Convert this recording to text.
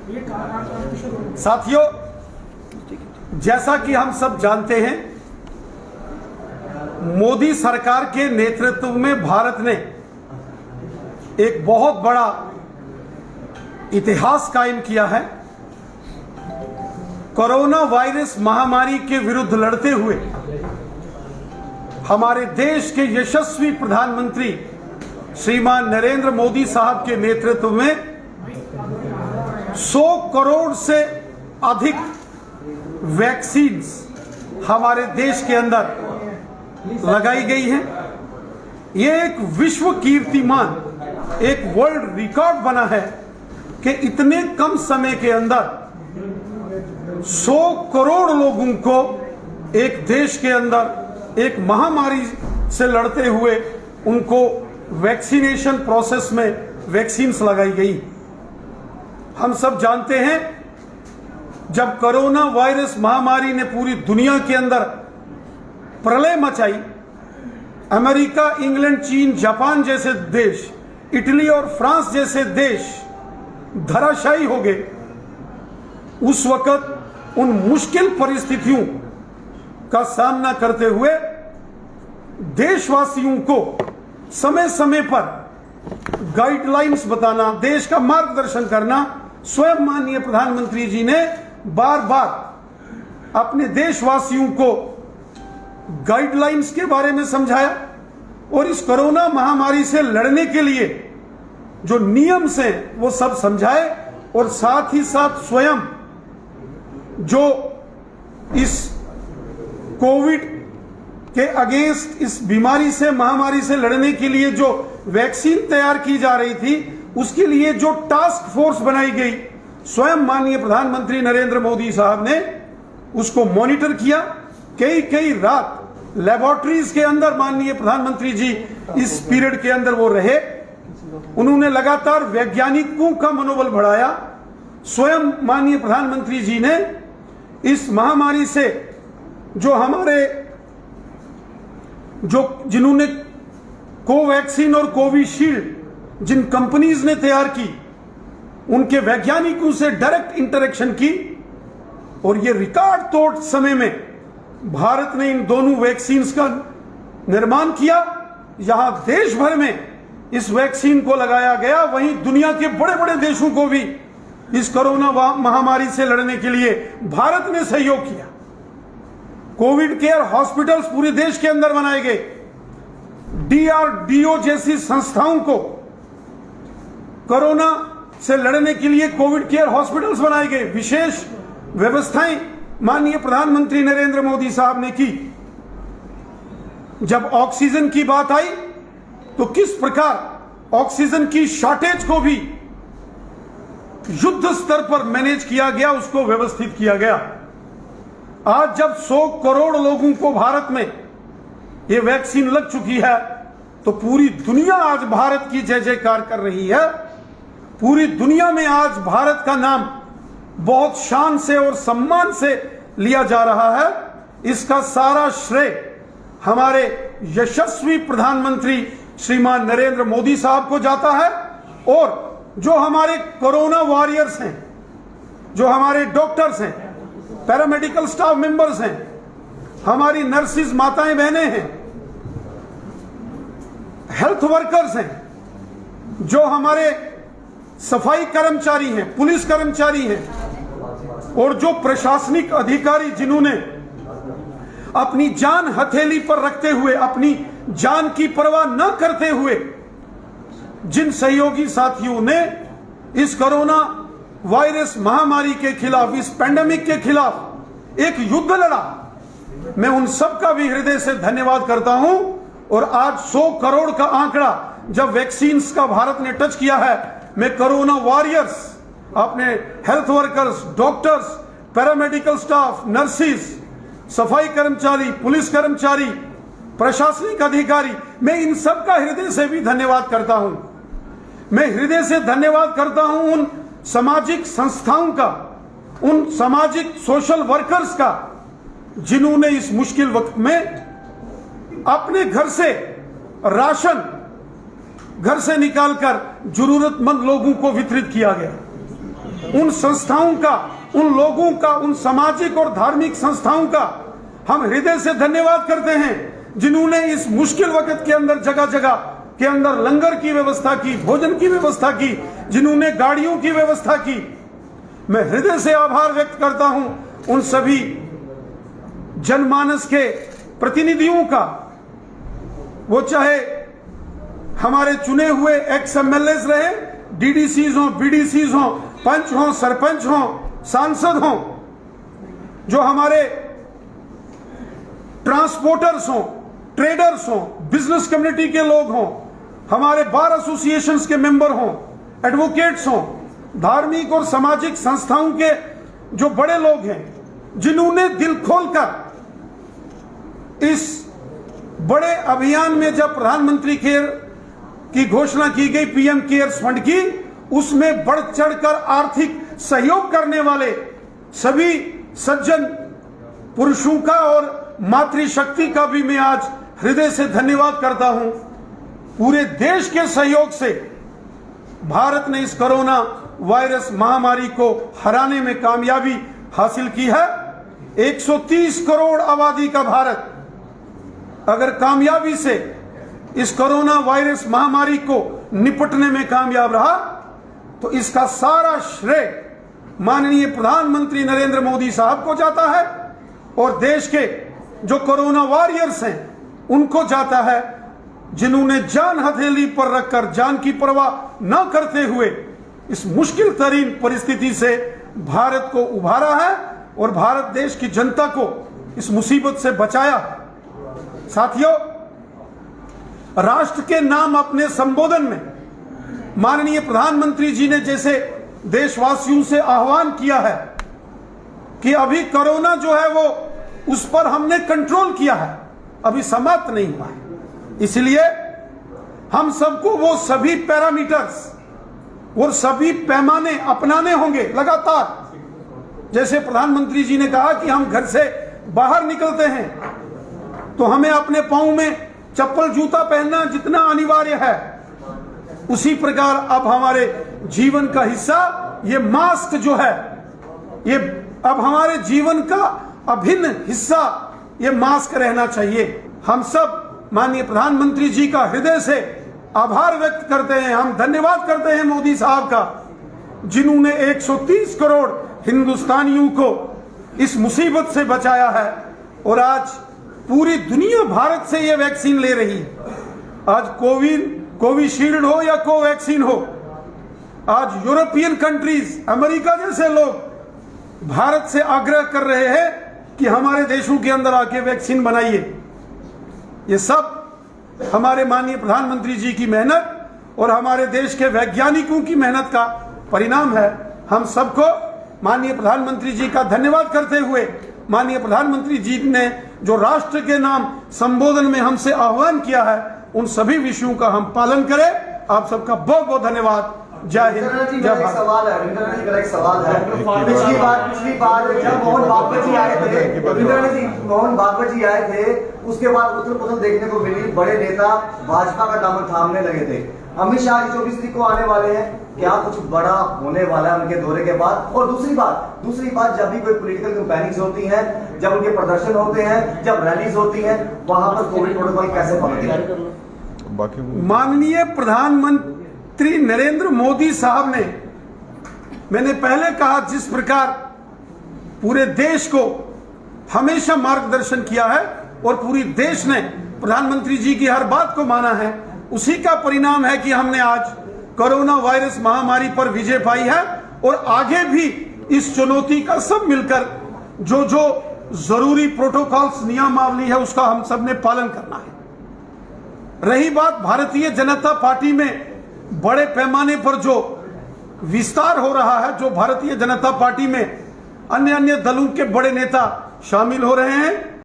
साथियों, जैसा कि हम सब जानते हैं, मोदी सरकार के नेतृत्व में भारत ने एक बहुत बड़ा इतिहास कायम किया है। कोरोना वायरस महामारी के विरुद्ध लड़ते हुए हमारे देश के यशस्वी प्रधानमंत्री श्रीमान नरेंद्र मोदी साहब के नेतृत्व में 100 करोड़ से अधिक वैक्सीन्स हमारे देश के अंदर लगाई गई हैं। यह एक विश्व कीर्तिमान, एक वर्ल्ड रिकॉर्ड बना है कि इतने कम समय के अंदर 100 करोड़ लोगों को एक देश के अंदर एक महामारी से लड़ते हुए उनको वैक्सीनेशन प्रोसेस में वैक्सीन्स लगाई गई। हम सब जानते हैं, जब कोरोना वायरस महामारी ने पूरी दुनिया के अंदर प्रलय मचाई, अमेरिका, इंग्लैंड, चीन, जापान जैसे देश, इटली और फ्रांस जैसे देश धराशायी हो गए। उस वक्त उन मुश्किल परिस्थितियों का सामना करते हुए देशवासियों को समय समय पर गाइडलाइंस बताना, देश का मार्गदर्शन करना, स्वयं माननीय प्रधानमंत्री जी ने बार बार अपने देशवासियों को गाइडलाइंस के बारे में समझाया और इस कोरोना महामारी से लड़ने के लिए जो नियम से वो सब समझाए और साथ ही साथ स्वयं जो इस कोविड के अगेंस्ट, इस बीमारी से, महामारी से लड़ने के लिए जो वैक्सीन तैयार की जा रही थी, उसके लिए जो टास्क फोर्स बनाई गई, स्वयं माननीय प्रधानमंत्री नरेंद्र मोदी साहब ने उसको मॉनिटर किया। कई रात लेबोरेटरीज के अंदर माननीय प्रधानमंत्री जी इस पीरियड के अंदर वो रहे। उन्होंने लगातार वैज्ञानिकों का मनोबल बढ़ाया। स्वयं माननीय प्रधानमंत्री जी ने इस महामारी से जो हमारे जिन्होंने कोवैक्सीन और कोविशील्ड जिन कंपनीज ने तैयार की, उनके वैज्ञानिकों से डायरेक्ट इंटरेक्शन की और ये रिकॉर्ड तोड़ समय में भारत ने इन दोनों वैक्सीन्स का निर्माण किया। यहां देश भर में इस वैक्सीन को लगाया गया, वहीं दुनिया के बड़े बड़े देशों को भी इस कोरोना महामारी से लड़ने के लिए भारत ने सहयोग किया। कोविड केयर हॉस्पिटल्स पूरे देश के अंदर बनाए गए। DRDO जैसी संस्थाओं को कोरोना से लड़ने के लिए कोविड केयर हॉस्पिटल्स बनाए गए। विशेष व्यवस्थाएं माननीय प्रधानमंत्री नरेंद्र मोदी साहब ने की। जब ऑक्सीजन की बात आई तो किस प्रकार ऑक्सीजन की शॉर्टेज को भी युद्ध स्तर पर मैनेज किया गया, उसको व्यवस्थित किया गया। आज जब 100 करोड़ लोगों को भारत में यह वैक्सीन लग चुकी है तो पूरी दुनिया आज भारत की जय जयकार कर रही है। पूरी दुनिया में आज भारत का नाम बहुत शान से और सम्मान से लिया जा रहा है। इसका सारा श्रेय हमारे यशस्वी प्रधानमंत्री श्रीमान नरेंद्र मोदी साहब को जाता है और जो हमारे कोरोना वॉरियर्स हैं, जो हमारे डॉक्टर्स हैं, पैरामेडिकल स्टाफ मेंबर्स हैं, हमारी नर्सिस माताएं बहनें हैं, हेल्थ वर्कर्स हैं, जो हमारे सफाई कर्मचारी हैं, पुलिस कर्मचारी हैं और जो प्रशासनिक अधिकारी जिन्होंने अपनी जान हथेली पर रखते हुए, अपनी जान की परवाह न करते हुए, जिन सहयोगी साथियों ने इस कोरोना वायरस महामारी के खिलाफ, इस पैंडेमिक के खिलाफ एक युद्ध लड़ा, मैं उन सब का भी हृदय से धन्यवाद करता हूं। और आज 100 करोड़ का आंकड़ा जब वैक्सीन्स का भारत ने टच किया है, मैं कोरोना वॉरियर्स, अपने health workers, doctors, paramedical staff, nurses, सफाई कर्मचारी, पुलिस कर्मचारी, प्रशासनिक अधिकारी, मैं इन सब का हृदय से भी धन्यवाद करता हूं। मैं हृदय से धन्यवाद करता हूं उन सामाजिक संस्थाओं का, उन सामाजिक सोशल वर्कर्स का, जिन्होंने इस मुश्किल वक्त में अपने घर से राशन घर से निकालकर जरूरतमंद लोगों को वितरित किया गया। उन संस्थाओं का, उन लोगों का, उन सामाजिक और धार्मिक संस्थाओं का हम हृदय से धन्यवाद करते हैं जिन्होंने इस मुश्किल वक्त के अंदर जगह जगह के अंदर लंगर की व्यवस्था की, भोजन की व्यवस्था की, जिन्होंने गाड़ियों की व्यवस्था की। मैं हृदय से आभार व्यक्त करता हूं उन सभी जनमानस के प्रतिनिधियों का, वो चाहे हमारे चुने हुए एक्स एमएलएस रहे, डीडीसीज हो, बीडीसीज हो, पंच हो, सरपंच हो, सांसद हो, जो हमारे ट्रांसपोर्टर्स हो, ट्रेडर्स हो, बिजनेस कम्युनिटी के लोग हो, हमारे बार एसोसिएशंस के मेंबर हो, एडवोकेट्स हो, धार्मिक और सामाजिक संस्थाओं के जो बड़े लोग हैं, जिन्होंने दिल खोलकर इस बड़े अभियान में जब प्रधानमंत्री केयर की घोषणा की गई, पीएम केयर्स फंड की, उसमें बढ़ चढ़कर आर्थिक सहयोग करने वाले सभी सज्जन पुरुषों का और मातृशक्ति का भी मैं आज हृदय से धन्यवाद करता हूं। पूरे देश के सहयोग से भारत ने इस कोरोना वायरस महामारी को हराने में कामयाबी हासिल की है। 130 करोड़ आबादी का भारत अगर कामयाबी से इस कोरोना वायरस महामारी को निपटने में कामयाब रहा तो इसका सारा श्रेय माननीय प्रधानमंत्री नरेंद्र मोदी साहब को जाता है और देश के जो कोरोना वॉरियर्स हैं उनको जाता है, जिन्होंने जान हथेली पर रखकर, जान की परवाह न करते हुए इस मुश्किल तरीन परिस्थिति से भारत को उभारा है और भारत देश की जनता को इस मुसीबत से बचाया। साथियों, राष्ट्र के नाम अपने संबोधन में माननीय प्रधानमंत्री जी ने जैसे देशवासियों से आह्वान किया है कि अभी कोरोना जो है वो उस पर हमने कंट्रोल किया है, अभी समाप्त नहीं हुआ है। इसलिए हम सबको वो सभी पैरामीटर्स और सभी पैमाने अपनाने होंगे लगातार। जैसे प्रधानमंत्री जी ने कहा कि हम घर से बाहर निकलते हैं तो हमें अपने पांव में चप्पल जूता पहनना जितना अनिवार्य है, उसी प्रकार अब हमारे जीवन का हिस्सा ये मास्क जो है, ये अब हमारे जीवन का अभिन्न हिस्सा ये मास्क रहना चाहिए। हम सब माननीय प्रधानमंत्री जी का हृदय से आभार व्यक्त करते हैं, हम धन्यवाद करते हैं मोदी साहब का, जिन्होंने 130 करोड़ हिंदुस्तानियों को इस मुसीबत से बचाया है और आज पूरी दुनिया भारत से ये वैक्सीन ले रही है। आज कोविशील्ड हो या कोवैक्सीन हो, आज यूरोपियन कंट्रीज, अमेरिका जैसे लोग भारत से आग्रह कर रहे हैं कि हमारे देशों के अंदर आके वैक्सीन बनाइए। ये सब हमारे माननीय प्रधानमंत्री जी की मेहनत और हमारे देश के वैज्ञानिकों की मेहनत का परिणाम है। हम सबको माननीय प्रधानमंत्री जी का धन्यवाद करते हुए, माननीय प्रधानमंत्री जी ने जो राष्ट्र के नाम संबोधन में हमसे आह्वान किया है, उन सभी विषयों का हम पालन करें। आप सबका बहुत बहुत धन्यवाद। जय हिंद, जय भारत। सवाल है, एक सवाल है। पिछली बार जब मोहन भागवत जी आए थे, मोहन भागवत जी आए थे, उसके बाद उथल पुथल देखने को मिली, बड़े नेता भाजपा का दामन थामने लगे थे। अमित शाह 24 तारीख को आने वाले हैं, क्या कुछ बड़ा होने वाला है उनके दौरे के बाद? और दूसरी बात, जब भी कोई पॉलिटिकल कैंपेनिंग्स होती हैं, जब उनके प्रदर्शन होते हैं, जब रैलीज होती हैं, वहां पर कोविड प्रोटोकॉल कैसे पालते हैं? माननीय प्रधानमंत्री नरेंद्र मोदी साहब ने, मैंने पहले कहा, जिस प्रकार पूरे देश को हमेशा मार्गदर्शन किया है और पूरी देश ने प्रधानमंत्री जी की हर बात को माना है, उसी का परिणाम है कि हमने आज कोरोना वायरस महामारी पर विजय पाई है और आगे भी इस चुनौती का सब मिलकर जो जो जरूरी प्रोटोकॉल्स, नियमावली है, उसका हम सब ने पालन करना है। रही बात भारतीय जनता पार्टी में बड़े पैमाने पर जो विस्तार हो रहा है, जो भारतीय जनता पार्टी में अन्य दलों के बड़े नेता शामिल हो रहे हैं,